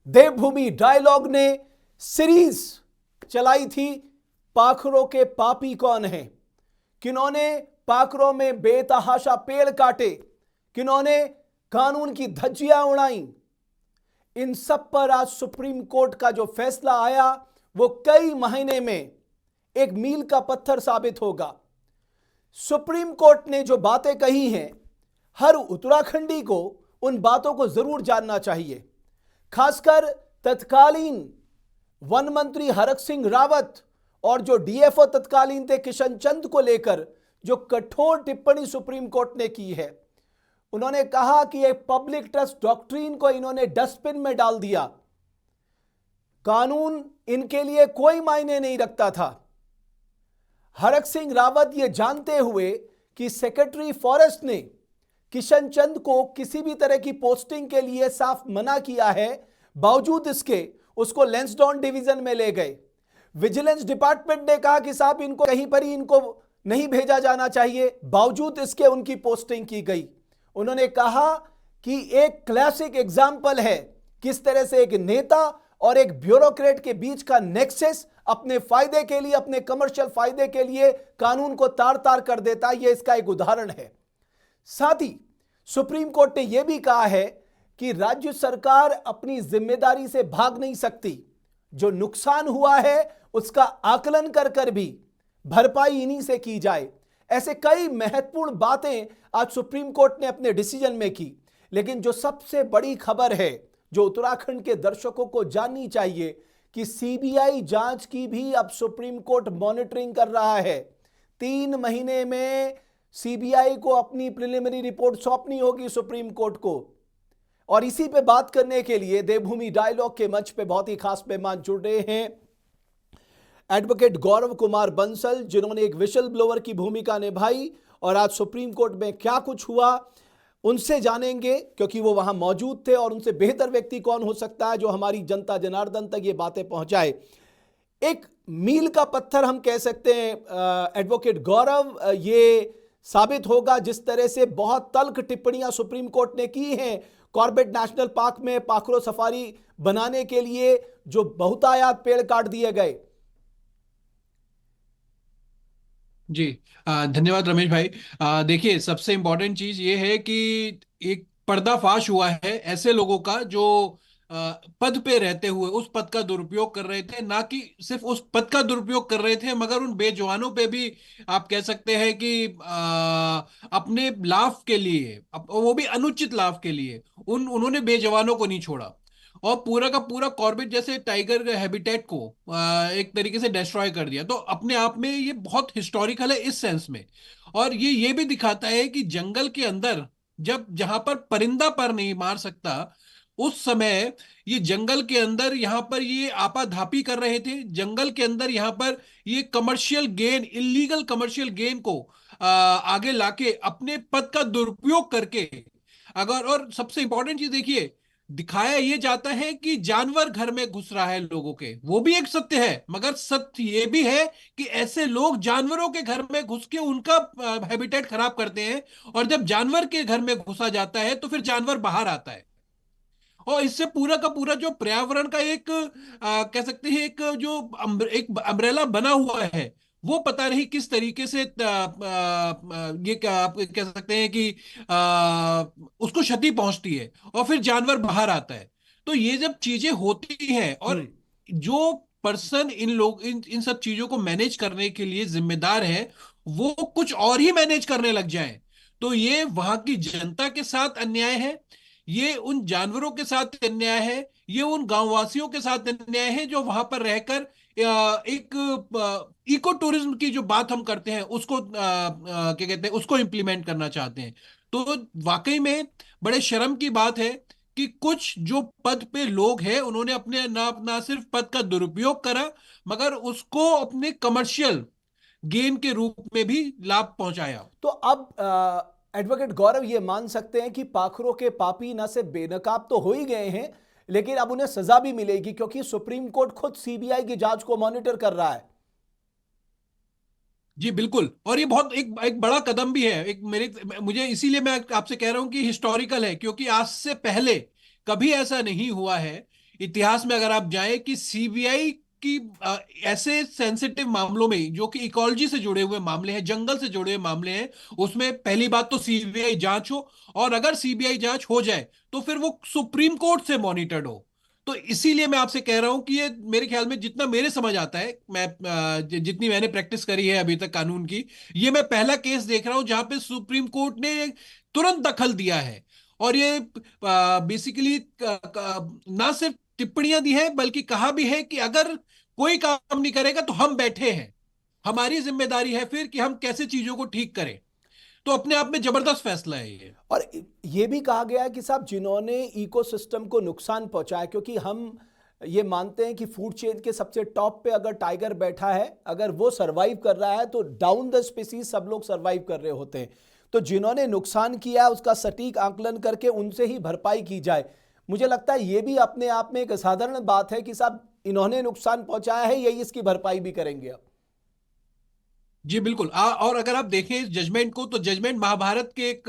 देवभूमि dialogue ने series चलाई थी, पाखरों के पापी कौन है, किन्होंने पाखरों में बेतहाशा पेड़ काटे, किन्होंने कानून की धज्जियां उड़ाई। इन सब पर आज सुप्रीम कोर्ट का जो फैसला आया वो कई महीने में एक मील का पत्थर साबित होगा। सुप्रीम कोर्ट ने जो बातें कही हैं, हर उत्तराखंडी को उन बातों को जरूर जानना चाहिए। खासकर तत्कालीन वन मंत्री हरक सिंह रावत और जो डीएफओ तत्कालीन थे किशन चंद को लेकर जो कठोर टिप्पणी सुप्रीम कोर्ट ने की है। उन्होंने कहा कि एक पब्लिक ट्रस्ट डॉक्ट्रिन को इन्होंने डस्टबिन में डाल दिया, कानून इनके लिए कोई मायने नहीं रखता था। हरक सिंह रावत ये जानते हुए कि सेक्रेटरी फॉरेस्ट ने किशन चंद को किसी भी तरह की पोस्टिंग के लिए साफ मना किया है, बावजूद इसके उसको लैंसडाउन डिवीजन में ले गए। विजिलेंस डिपार्टमेंट ने कहा कि साहब इनको कहीं पर ही इनको नहीं भेजा जाना चाहिए, बावजूद इसके उनकी पोस्टिंग की गई। उन्होंने कहा कि एक क्लासिक एग्जाम्पल है किस तरह से एक नेता और एक ब्यूरोक्रेट के बीच का नेक्सस अपने फायदे के लिए, अपने कमर्शियल फायदे के लिए कानून को तार तार कर देता है। यह इसका एक उदाहरण है। साथ ही सुप्रीम कोर्ट ने यह भी कहा है कि राज्य सरकार अपनी जिम्मेदारी से भाग नहीं सकती। जो नुकसान हुआ है उसका आकलन कर कर भी भरपाई इन्हीं से की जाए। ऐसे कई महत्वपूर्ण बातें आज सुप्रीम कोर्ट ने अपने डिसीजन में की। लेकिन जो सबसे बड़ी खबर है जो उत्तराखंड के दर्शकों को जाननी चाहिए कि सीबीआई जांच की भी अब सुप्रीम कोर्ट मॉनिटरिंग कर रहा है। 3 महीने में सीबीआई को अपनी प्रिलिमिनरी रिपोर्ट सौंपनी होगी सुप्रीम कोर्ट को। और इसी पे बात करने के लिए देवभूमि डायलॉग के मंच पे बहुत ही खास मेहमान जुड़ रहे हैं। एडवोकेट गौरव कुमार बंसल, जिन्होंने एक विशल ब्लोअर की भूमिका निभाई और आज सुप्रीम कोर्ट में क्या कुछ हुआ उनसे जानेंगे, क्योंकि वो वहां मौजूद थे और उनसे बेहतर व्यक्ति कौन हो सकता है जो हमारी जनता जनार्दन तक ये बातें पहुंचाए। एक मील का पत्थर हम कह सकते हैं एडवोकेट गौरव, ये साबित होगा जिस तरह से बहुत तल्ख टिप्पणियां सुप्रीम कोर्ट ने की हैं कॉर्बेट नेशनल पार्क में पाखरो सफारी बनाने के लिए जो बहुतायात पेड़ काट दिए गए। जी, धन्यवाद रमेश भाई। देखिए, सबसे इम्पोर्टेंट चीज ये है कि एक पर्दाफाश हुआ है ऐसे लोगों का जो पद पे रहते हुए उस पद का दुरुपयोग कर रहे थे। ना कि सिर्फ उस पद का दुरुपयोग कर रहे थे, मगर उन बेजुबानों पे भी आप कह सकते हैं कि अपने लाभ के लिए, वो भी अनुचित लाभ के लिए उन्होंने बेजवानों को नहीं छोड़ा और पूरा का पूरा कॉर्बेट जैसे टाइगर हैबिटेट को एक तरीके से डिस्ट्रॉय कर दिया। तो अपने आप में ये बहुत हिस्टोरिकल है इस सेंस में। और ये भी दिखाता है कि जंगल के अंदर जब जहां पर परिंदा पर नहीं मार सकता, उस समय ये जंगल के अंदर यहाँ पर ये आपाधापी कर रहे थे। जंगल के अंदर यहाँ पर ये commercial gain, illegal commercial gain को आगे लाके अपने पद का दुरुपयोग करके अगर, और सबसे इंपॉर्टेंट चीज देखिए, दिखाया ये जाता है कि जानवर घर में घुस रहा है लोगों के, वो भी एक सत्य है, मगर सत्य ये भी है कि ऐसे लोग जानवरों के घर में घुस के उनका हैबिटेट खराब करते हैं। और जब जानवर के घर में घुसा जाता है तो फिर जानवर बाहर आता है और इससे पूरा का पूरा जो पर्यावरण का एक कह सकते हैं एक जो एक अम्ब्रेला बना हुआ है, वो पता नहीं किस तरीके से ये क्या आप कह सकते हैं कि उसको क्षति पहुंचती है और फिर जानवर बाहर आता है। तो ये जब चीजें होती हैं और जो पर्सन इन सब चीजों को मैनेज करने के लिए जिम्मेदार है वो कुछ और ही मैनेज करने लग जाए, तो ये वहां की जनता के साथ अन्याय है, ये उन जानवरों के साथ अन्याय है, ये उन गांववासियों के साथ अन्याय है जो वहां पर रहकर एक इको टूरिज्म की जो बात हम करते हैं उसको क्या कहते हैं उसको इंप्लीमेंट करना चाहते हैं। तो वाकई में बड़े शर्म की बात है कि कुछ जो पद पे लोग हैं उन्होंने अपने ना सिर्फ पद का दुरुपयोग करा, मगर उसको अपने कमर्शियल गेन के रूप में भी लाभ पहुंचाया। तो अब एडवोकेट गौरव ये मान सकते हैं कि पाखरों के पापी न सिर्फ बेनकाब तो हो ही गए हैं, लेकिन अब उन्हें सजा भी मिलेगी क्योंकि सुप्रीम कोर्ट खुद सीबीआई की जांच को मॉनिटर कर रहा है। जी बिल्कुल, और ये बहुत एक बड़ा कदम भी है। एक मेरे मुझे इसीलिए मैं आपसे कह रहा हूं कि हिस्टोरिकल है, क्योंकि आज से पहले कभी ऐसा नहीं हुआ है इतिहास में अगर आप जाएं कि सीबीआई की ऐसे सेंसिटिव मामलों में जो कि इकोलॉजी से जुड़े हुए मामले हैं, जंगल से जुड़े हुए मामले हैं, उसमें पहली बात तो सीबीआई जांच हो, और अगर सीबीआई जांच हो जाए तो फिर वो सुप्रीम कोर्ट से मॉनिटर्ड हो। तो इसीलिए मैं आपसे कह रहा हूं कि ये मेरे ख्याल में, जितना मेरे समझ आता है, मैं जितनी मैंने प्रैक्टिस करी है अभी तक कानून की, ये मैं पहला केस देख रहा हूं जहां पे सुप्रीम कोर्ट ने तुरंत दखल दिया है। और ये बेसिकली ना सिर्फ टिप्पणियां दी है, बल्कि कहा भी है कि अगर कोई काम नहीं करेगा तो हम बैठे हैं, हमारी जिम्मेदारी है फिर कि हम कैसे चीजों को ठीक करें। तो अपने आप में जबरदस्त फैसला है ये। और ये भी कहा गया है कि साहब जिन्होंने इकोसिस्टम को नुकसान पहुंचाया, क्योंकि हम ये मानते हैं कि फूड चेन के सबसे टॉप पे अगर टाइगर बैठा है, अगर वो सरवाइव कर रहा है तो डाउन द स्पीसीज सब लोग सरवाइव कर रहे होते हैं। तो जिन्होंने नुकसान किया उसका सटीक आकलन करके उनसे ही भरपाई की जाए। मुझे लगता है ये भी अपने आप में एक असाधारण बात है कि साहब इन्होंने नुकसान पहुंचाया है, यही इसकी भरपाई भी करेंगे अब। जी बिल्कुल। और अगर आप देखें इस जजमेंट को, तो जजमेंट महाभारत के एक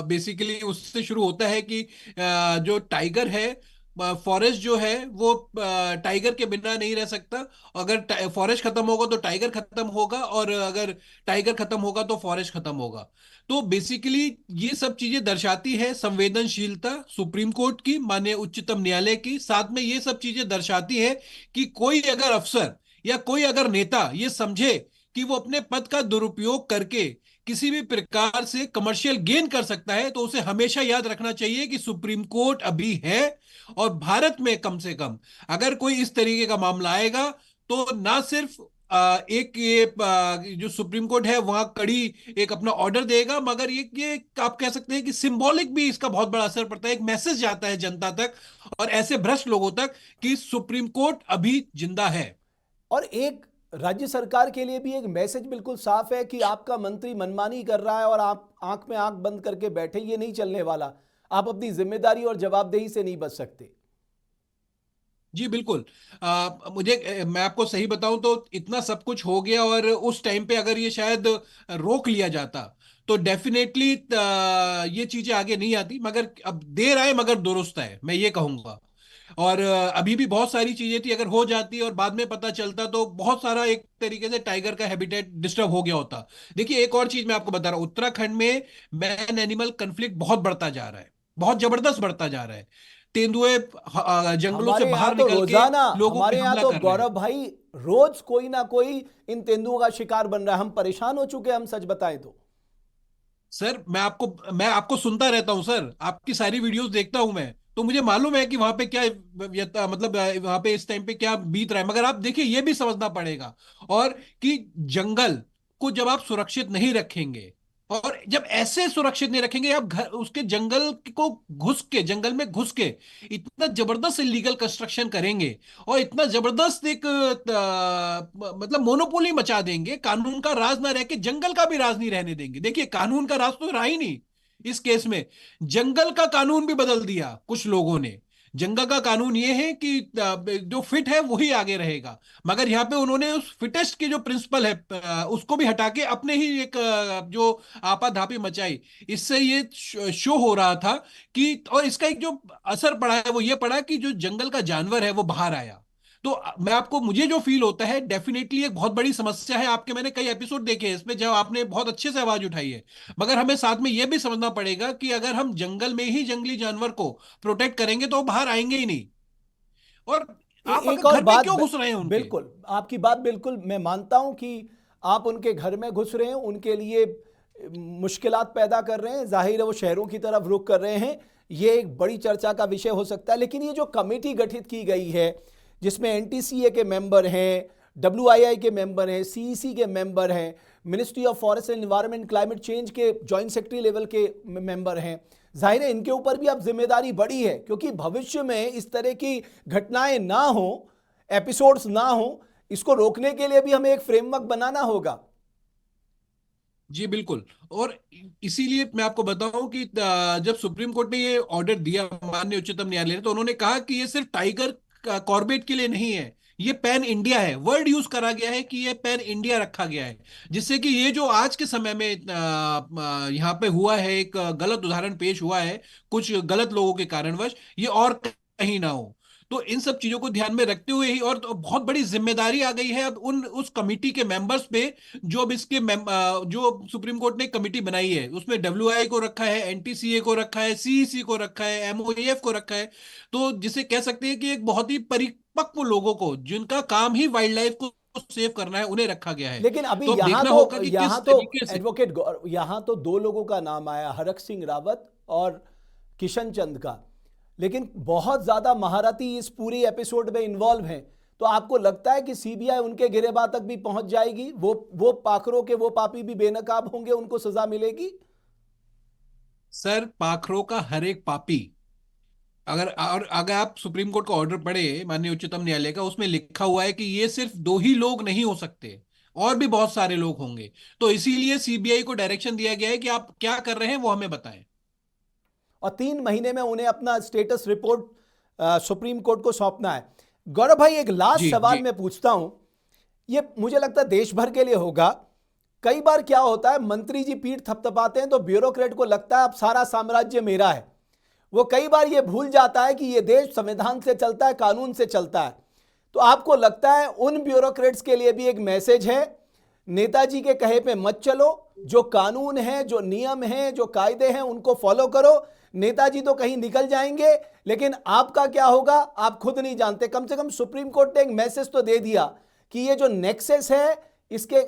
बेसिकली उससे शुरू होता है कि जो टाइगर है, फॉरेस्ट जो है वो टाइगर के बिना नहीं रह सकता। अगर फॉरेस्ट खत्म होगा तो टाइगर खत्म होगा, और अगर टाइगर खत्म होगा तो फॉरेस्ट खत्म होगा। तो बेसिकली ये सब चीजें दर्शाती है संवेदनशीलता सुप्रीम कोर्ट की, माननीय उच्चतम न्यायालय की। साथ में ये सब चीजें दर्शाती है कि कोई अगर अफसर या कोई अगर नेता ये समझे कि वो अपने पद का दुरुपयोग करके किसी भी प्रकार से कमर्शियल गेन कर सकता है, तो उसे हमेशा याद रखना चाहिए कि सुप्रीम कोर्ट अभी है। और भारत में कम से कम अगर कोई इस तरीके का मामला आएगा, तो ना सिर्फ एक ये जो सुप्रीम कोर्ट है वहां कड़ी एक अपना ऑर्डर देगा, मगर ये आप कह सकते हैं कि सिंबॉलिक भी इसका बहुत बड़ा असर पड़ता है। एक मैसेज जाता है जनता तक और ऐसे भ्रष्ट लोगों तक कि सुप्रीम कोर्ट अभी जिंदा है। और एक राज्य सरकार के लिए भी एक मैसेज बिल्कुल साफ है कि आपका मंत्री मनमानी कर रहा है और आप आंख में आंख बंद करके बैठे, ये नहीं चलने वाला। आप अपनी जिम्मेदारी और जवाबदेही से नहीं बच सकते। जी बिल्कुल। मैं आपको सही बताऊं तो इतना सब कुछ हो गया, और उस टाइम पे अगर ये शायद रोक लिया जाता तो डेफिनेटली ये चीजें आगे नहीं आती। मगर अब देर आए मगर दुरुस्त है, मैं ये कहूंगा। और अभी भी बहुत सारी चीजें थी, अगर हो जाती और बाद में पता चलता तो बहुत सारा एक तरीके से टाइगर का हैबिटेट डिस्टर्ब हो गया होता। देखिए एक और चीज मैं आपको बता रहा हूं, उत्तराखंड में मैन एनिमल कन्फ्लिक्ट बहुत बढ़ता जा रहा है, बहुत जबरदस्त बढ़ता जा रहा है। तेंदुए जंगलों से हमारे यहां बाहर तो निकल के रोजाना, लोगों पे हमारे यहां हमला तो कर रहे हैं। गौरव भाई रोज कोई ना कोई इन तेंदुओं का शिकार बन रहा है। हम परेशान हो चुके हैं, हम सच बताएं तो। सर मैं आपको सुनता रहता हूं सर, आपकी सारी वीडियोस देखता हूं मैं, तो मुझे मालूम है कि वहां पे क्या मतलब वहां पे इस टाइम पे क्या बीत रहा है। मगर आप देखिए ये भी समझना पड़ेगा, और कि जंगल को जब आप सुरक्षित नहीं रखेंगे, और जब ऐसे सुरक्षित नहीं रखेंगे, आप घर उसके जंगल को घुस के, जंगल में घुस के इतना जबरदस्त इलीगल कंस्ट्रक्शन करेंगे, और इतना जबरदस्त एक मतलब मोनोपोली मचा देंगे, कानून का राज ना रह के जंगल का भी राज नहीं रहने देंगे। देखिए कानून का राज तो रहा ही नहीं इस केस में, जंगल का कानून भी बदल दिया कुछ लोगों ने। जंगल का कानून ये है कि जो फिट है वही आगे रहेगा, मगर यहाँ पे उन्होंने उस फिटेस्ट की जो प्रिंसिपल है उसको भी हटा के अपने ही एक जो आपाधापी मचाई। इससे ये शो हो रहा था कि, और इसका एक जो असर पड़ा है वो ये पड़ा कि जो जंगल का जानवर है वो बाहर आया। तो मैं आपको, मुझे जो फील होता है, डेफिनेटली एक बहुत बड़ी समस्या है। आपके मैंने कई एपिसोड देखे हैं इसमें जब आपने बहुत अच्छे से आवाज उठाई है। मगर हमें साथ में यह भी समझना पड़ेगा कि अगर हम जंगल में ही जंगली जानवर को प्रोटेक्ट करेंगे तो वो बाहर आएंगे ही नहीं। और आप अगर एक और घर में बात क्यों घुस रहे हैं उनके? बिल्कुल आपकी बात बिल्कुल मैं मानता हूं कि आप उनके घर में घुस रहे हैं, उनके लिए मुश्किलात पैदा कर रहे हैं, जाहिर है वो शहरों की तरफ रुख कर रहे हैं। ये एक बड़ी चर्चा का विषय हो सकता है। लेकिन ये जो कमेटी गठित की गई है जिसमें एनटीसीए के मेंबर हैं, डब्ल्यूआईआई के मेंबर हैं, सीईसी के मेंबर हैं, ministry of forest and environment climate change के जॉइंट सेक्रेटरी लेवल के मेंबर हैं, जाहिर है इनके ऊपर भी अब जिम्मेदारी बड़ी है, क्योंकि भविष्य में इस तरह की घटनाएं ना हो, एपिसोड्स ना हो, इसको रोकने के लिए भी हमें एक फ्रेमवर्क बनाना होगा। जी बिल्कुल। और इसीलिए मैं आपको बताऊं कि जब सुप्रीम कोर्ट ने ये ऑर्डर दिया माननीय उच्चतम न्यायालय ने, तो उन्होंने कहा कि ये सिर्फ टाइगर कॉर्बेट के लिए नहीं है, ये पैन इंडिया है। वर्ड यूज करा गया है कि ये पैन इंडिया रखा गया है, जिससे कि ये जो आज के समय में यहाँ पे हुआ है, एक गलत उदाहरण पेश हुआ है कुछ गलत लोगों के कारणवश, ये और कहीं ना हो। तो इन सब चीजों को ध्यान में रखते हुए ही, और तो बहुत बड़ी जिम्मेदारी आ गई है अब उन उस कमिटी के मेंबर्स पे, जो अब जो सुप्रीम कोर्ट ने कमिटी बनाई है, उसमें डब्ल्यूआई को रखा है, एनटीसीए को रखा है, सीईसी को रखा है, एमओएफ को रखा है। तो जिसे कह सकते हैं कि एक बहुत ही परिपक्व लोगों को, जिनका काम ही वाइल्ड लाइफ को सेव करना है, उन्हें रखा गया है। लेकिन अभी तो अब यहां देखना तो होगा कि यहां किस तो तरीके से। यहां तो दो लोगों का नाम आया, हरक सिंह रावत और किशन चंद का, लेकिन बहुत ज्यादा महारथी इस पूरी एपिसोड में इन्वॉल्व हैं। तो आपको लगता है कि सीबीआई उनके गिरेबान तक भी पहुंच जाएगी? वो पाखरों के वो पापी भी बेनकाब होंगे, उनको सजा मिलेगी? सर, पाखरों का हर एक पापी, अगर आप सुप्रीम कोर्ट का ऑर्डर पढ़े, माननीय उच्चतम न्यायालय का, उसमें लिखा हुआ है कि ये सिर्फ दो ही लोग नहीं हो सकते, और भी बहुत सारे लोग होंगे। तो इसीलिए सीबीआई को डायरेक्शन दिया गया है कि आप क्या कर रहे हैं वो हमें बताएं। और 3 महीने में उन्हें अपना स्टेटस रिपोर्ट सुप्रीम कोर्ट को सौंपना है। गौरव भाई, एक लास्ट जी सवाल जी। मैं पूछता हूं, ये मुझे लगता है देश भर के लिए होगा। कई बार क्या होता है, मंत्री जी पीठ थपथपाते हैं तो ब्यूरोक्रेट को लगता है अब सारा साम्राज्य मेरा है। वो कई बार ये भूल जाता है कि ये देश संविधान से चलता है, कानून से चलता है। तो आपको लगता है उन ब्यूरोक्रेट्स के लिए भी एक मैसेज है, नेताजी के कहे पे मत चलो, जो कानून है, जो नियम है, जो कायदे हैं, उनको फॉलो करो। नेताजी तो कहीं निकल जाएंगे, लेकिन आपका क्या होगा आप खुद नहीं जानते। कम से कम सुप्रीम कोर्ट ने एक मैसेज तो दे दिया कि ये जो नेक्सस है, इसके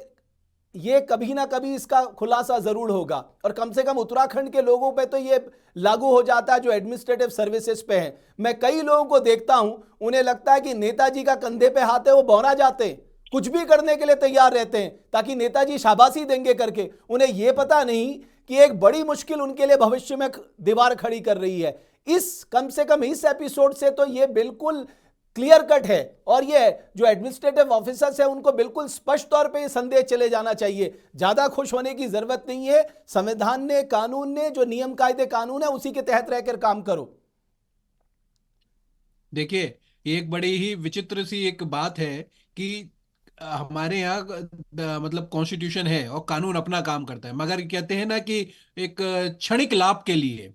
ये कभी ना कभी इसका खुलासा जरूर होगा। और कम से कम उत्तराखंड के लोगों पे तो ये लागू हो जाता है जो एडमिनिस्ट्रेटिव सर्विसेज पे हैं। मैं कई लोगों को देखता हूं, उन्हें लगता है कि नेताजी का कंधे पे हाथ है, वो बौना जाते हैं, कुछ भी करने के लिए तैयार रहते हैं ताकि नेताजी शाबाशी देंगे करके। उन्हें यह पता नहीं कि एक बड़ी मुश्किल उनके लिए भविष्य में दीवार खड़ी कर रही है। कम से कम इस एपिसोड से तो यह बिल्कुल क्लियर कट है, और ये जो एडमिनिस्ट्रेटिव ऑफिसर्स है उनको बिल्कुल स्पष्ट तौर पे ये संदेश चले जाना चाहिए, ज्यादा खुश होने की जरूरत नहीं है। संविधान ने, कानून ने, जो नियम कायदे कानून है उसी के तहत रहकर काम करो। देखिए, एक बड़ी ही विचित्र सी एक बात है कि हमारे यहाँ मतलब कॉन्स्टिट्यूशन है और कानून अपना काम करता है, मगर कहते हैं ना कि एक क्षणिक लाभ के लिए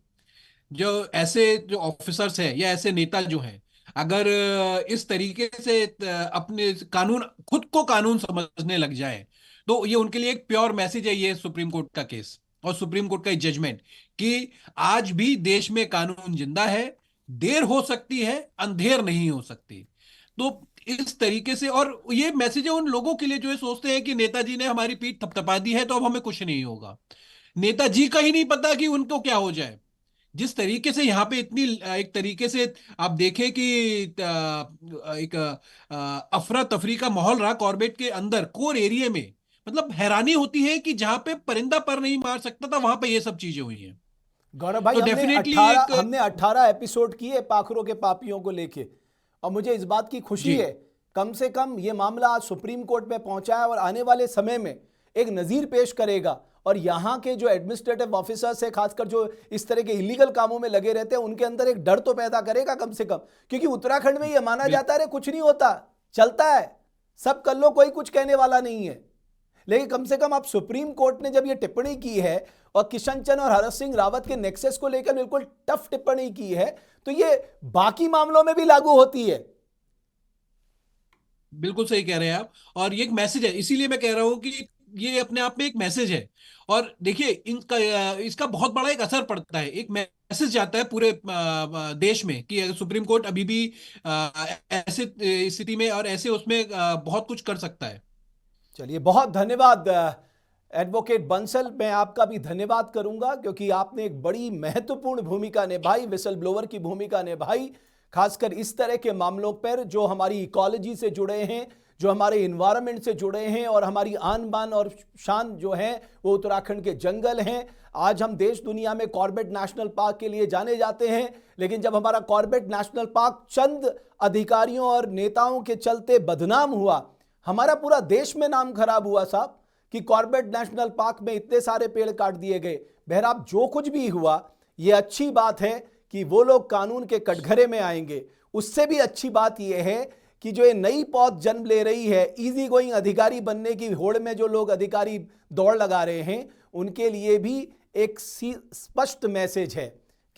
जो ऐसे जो ऑफिसर्स हैं या ऐसे नेता जो हैं, अगर इस तरीके से अपने कानून, खुद को कानून समझने लग जाए, तो ये उनके लिए एक प्योर मैसेज है, ये सुप्रीम कोर्ट का केस और सुप्रीम कोर्ट का जजमेंट, कि आज भी देश में कानून जिंदा है। देर हो सकती है, अंधेर नहीं हो सकती। तो इस तरीके से, और ये मैसेज है उन लोगों के लिए जो ये सोचते हैं कि नेताजी ने हमारी पीठ थपथपा दी है तो अब हमें कुछ नहीं होगा। नेताजी का ही नहीं पता कि उनको क्या हो जाए। जिस तरीके से यहाँ पे इतनी एक तरीके से आप देखें कि एक अफरा तफरी का माहौल रहा कॉर्बेट के अंदर कोर एरिया में, मतलब हैरानी होती है कि जहां पे परिंदा पर नहीं मार सकता था, वहां पे ये सब चीजें हुई हैं। गौरव भाई, तो डेफिनेटली एक हमने 18 एपिसोड किए पाखरों के पापियों को लेके, और मुझे इस बात की खुशी जी है कम से कम ये मामला आज सुप्रीम कोर्ट में पहुंचा है और आने वाले समय में एक नजीर पेश करेगा। और यहाँ के जो एडमिनिस्ट्रेटिव ऑफिसर्स है, खासकर जो इस तरह के इलीगल कामों में लगे रहते हैं, उनके अंदर एक डर तो पैदा करेगा कम से कम। क्योंकि उत्तराखंड में यह माना जाता है कुछ नहीं होता, चलता है, सब कर लो, कोई कुछ कहने वाला नहीं है। लेकिन कम से कम अब सुप्रीम कोर्ट ने जब यह टिप्पणी की है और किशन चंद और हरक सिंह रावत के नेक्सस को लेकर बिल्कुल टफ टिप्पणी की है, तो ये बाकी मामलों में भी लागू होती है। बिल्कुल सही कह रहे हैं आप, और ये एक मैसेज है, इसीलिए मैं कह रहा हूं कि ये अपने आप में एक मैसेज है। और देखिए, इनका इसका बहुत बड़ा एक असर पड़ता है, एक मैसेज जाता है पूरे देश में कि सुप्रीम कोर्ट अभी भी ऐसे स्थिति में और ऐसे उसमें बहुत कुछ कर सकता है। चलिए, बहुत धन्यवाद एडवोकेट बंसल। मैं आपका भी धन्यवाद करूंगा क्योंकि आपने एक बड़ी महत्वपूर्ण भूमिका निभाई, विसल ब्लोअर की भूमिका निभाई, खासकर इस तरह के मामलों पर जो हमारी इकोलॉजी से जुड़े हैं, जो हमारे इन्वायरमेंट से जुड़े हैं, और हमारी आन बान और शान जो है वो उत्तराखंड के जंगल हैं। आज हम देश दुनिया में कॉर्बेट नेशनल पार्क के लिए जाने जाते हैं, लेकिन जब हमारा कॉर्बेट नेशनल पार्क चंद अधिकारियों और नेताओं के चलते बदनाम हुआ, हमारा पूरा देश में नाम खराब हुआ साहब कि कॉर्बेट नेशनल पार्क में इतने सारे पेड़ काट दिए गए। बहरहाल जो कुछ भी हुआ, यह अच्छी बात है कि वो लोग कानून के कटघरे में आएंगे। उससे भी अच्छी बात यह है कि जो ये नई पौध जन्म ले रही है, इजी गोइंग अधिकारी बनने की होड़ में जो लोग अधिकारी दौड़ लगा रहे हैं, उनके लिए भी एक स्पष्ट मैसेज है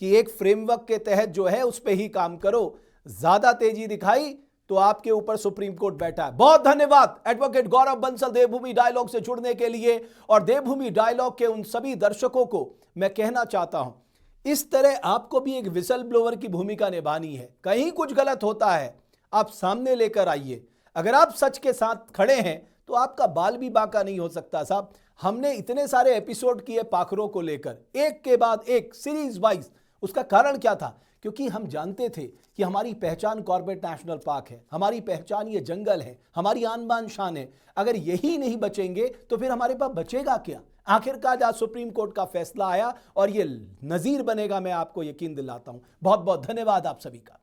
कि एक फ्रेमवर्क के तहत जो है उस पर ही काम करो। ज्यादा तेजी दिखाई तो आपके ऊपर सुप्रीम कोर्ट बैठा है। बहुत धन्यवाद एडवोकेट गौरव बंसल देवभूमि डायलॉग से जुड़ने के लिए। और देवभूमि डायलॉग के उन सभी दर्शकों को मैं कहना चाहता हूं, इस तरह आपको भी एक विसल ब्लोअर की भूमिका निभानी है। कहीं कुछ गलत होता है, आप सामने लेकर आइए। अगर आप सच के साथ खड़े हैं तो आपका बाल भी बांका नहीं हो सकता साहब। हमने इतने सारे एपिसोड किए पाखरों को लेकर, एक के बाद एक सीरीज वाइज। उसका कारण क्या था? क्योंकि हम जानते थे कि हमारी पहचान कॉर्बेट नेशनल पार्क है, हमारी पहचान ये जंगल है, हमारी आन बान शान है। अगर यही नहीं बचेंगे तो फिर हमारे पास बचेगा क्या? आखिरकार आज सुप्रीम कोर्ट का फैसला आया और ये नजीर बनेगा, मैं आपको यकीन दिलाता हूं। बहुत बहुत धन्यवाद आप सभी का।